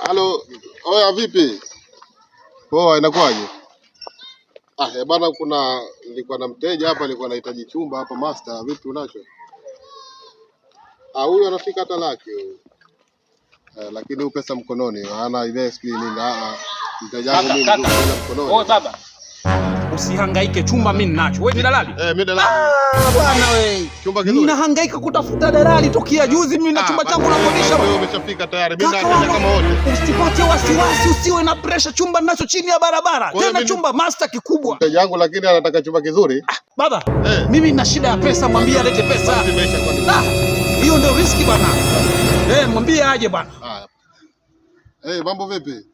Halo, oya vipi? Poa, inakuwaje? Bana, nilikuwa na mteja hapa, alikuwa anahitaji chumba hapa master. Vipi unacho? Huyu anafika hata laki huyu. Lakini huyu pesa mkononi, hana ile screen nini. Mteja wangu mimi mkononi. Oh baba. Usihangaike, chumba mimi ninacho. Wewe ni dalali? Mimi dalali. Bwana wewe. Chumba kizuri. Ninahangaika kutafuta dalali tokea juzi, mimi na chumba changu nakodisha. Wewe umeshafika tayari. Mimi naanza kama wote. Usipate wasiwasi, usiwe na pressure. Chumba ninacho chini ya barabara. Tena chumba master kikubwa. Mteja wangu lakini anataka chumba kizuri. Baba, mimi nina shida ya pesa, mwambie alete pesa. Hiyo ndio riski bwana. Mwambie aje bwana. Mambo vipi?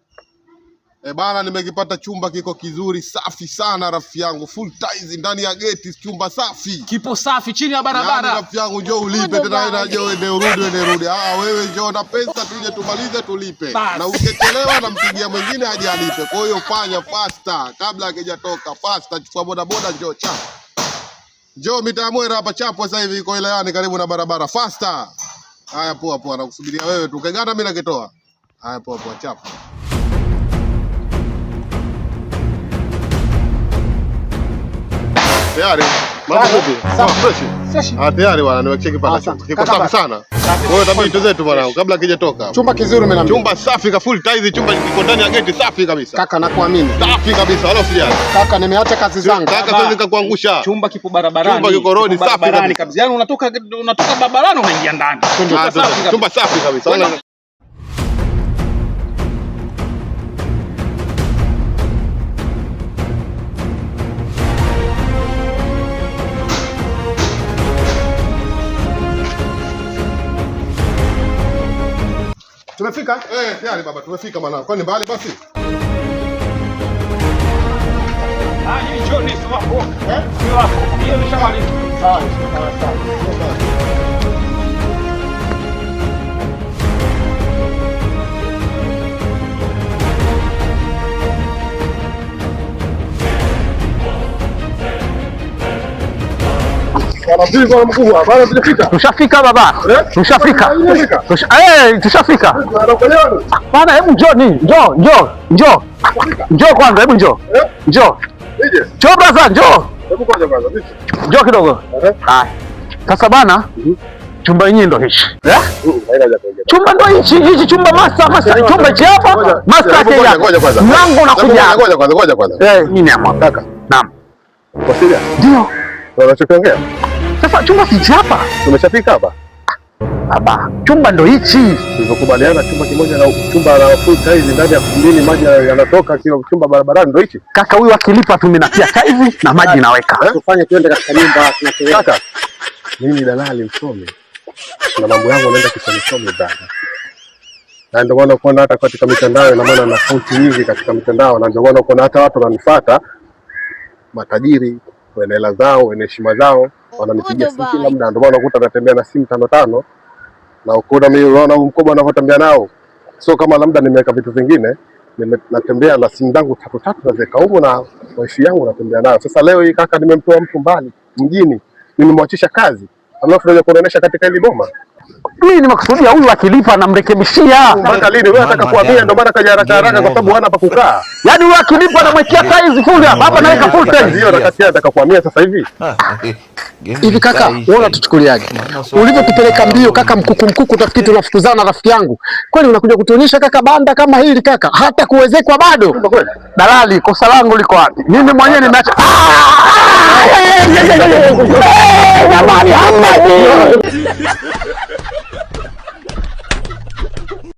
Bana, nimekipata chumba kiko kizuri safi sana rafiki yangu, full tiles ndani ya geti, chumba safi. Kipo safi chini ya barabara. Rafiki yangu njoo ulipe tena, njoo urudi. Wewe njoo na pesa tuje tumalize tulipe. Na ukichelewa nampigia mwingine aje alipe. Kwa hiyo fanya faster kabla hakijatoka, faster. Chukua boda boda, njoo chapa. Njoo mitaa Mwera hapa chapo sasa hivi iko ile yani karibu na barabara, faster. Haya poa, nakusubiria wewe tu. Kegana mimi nakitoa. Haya poa chapa. Tayari. Mambo vipi? Sawa fresh. Tayari bwana, nimecheki pale. Kiko safi sana. Wewe tabii tu zetu bwana, kabla kijatoka. Chumba kizuri mimi na chumba safi ka full tiles, chumba kiko ndani ya geti safi kabisa. Kaka nakuamini. Safi kabisa, wala usijali. Kaka nimeacha kazi zangu. Kaka siwezi nikakuangusha. Chumba kipo barabarani. Chumba kiko road safi kabisa. Yaani unatoka barabarani unaingia ndani. Chumba safi kabisa. Tumefika? Tayari baba, tumefika bwana. Kwani mbali basi? Hii John ni wako. Ni wako. Hiyo ni shamali. Sawa. Tushafika baba. Tushafika. Tushafika. Bana, hebu njoo. Njoo kwanza, hebu njoo. Njoo brother, njoo. Hebu kwanza. Njoo kidogo. Sasa bana, chumba yenyewe ndo hichi. Chumba ndo hichi chumba master. Chumba hichi hapa. Master kwanza. Mlango unakuja. Ngoja kwanza. Nini hapo kaka? Naam. Kwa siri? Ndio. Unachokiongea? Sasa chumba si hapa. Tumeshafika hapa. Baba, chumba ndo hichi. Tulikubaliana chumba kimoja na chumba la full tiles ndani ya kumbini, maji yanatoka, kile chumba barabarani ndo hichi. Kaka, huyu akilipa tu mimi natia tiles na maji naweka. Tufanye twende katika nyumba tunachoweka. Kaka, mimi ni dalali msomi. Na mambo yangu naenda kisomi bwana. Na ndio maana unaona hata katika mitandao, ina maana na sauti nyingi katika mitandao, na ndio maana unaona hata watu wananifuata, matajiri, wenye hela zao, wenye heshima zao, wananipigia simu kila muda. Ndio maana unakuta natembea na simu 5 na ukiona mimi unaona mkubwa anavyotembea nao, sio kama labda nimeweka vitu vingine, natembea na simu zangu 3 naweka huko na wifi yangu natembea nayo. Sasa leo hii kaka, nimemtoa mtu mbali mjini, nimemwachisha kazi, alafu naja kuonesha katika ile boma. Mimi nimekusudia huyu akilipa namrekebishia. Mpaka lini wewe unataka kuambia? Ndio maana kaja haraka kwa sababu hana pa kukaa. Yaani huyu akilipa namwekea tiles full hapa. Hapa naweka full tiles. Ndio nataka kuambia sasa hivi. Hivi kaka, wewe unatuchukuliaje? Ulivyotupeleka mbio kaka, mkuku utafikiri tunafukuzana na rafiki yangu. Kwani unakuja kutuonyesha kaka banda kama hili kaka, hata kuwezekwa bado. Dalali, kosa langu liko wapi? Mimi mwenyewe nimeacha. Jamani, hamna.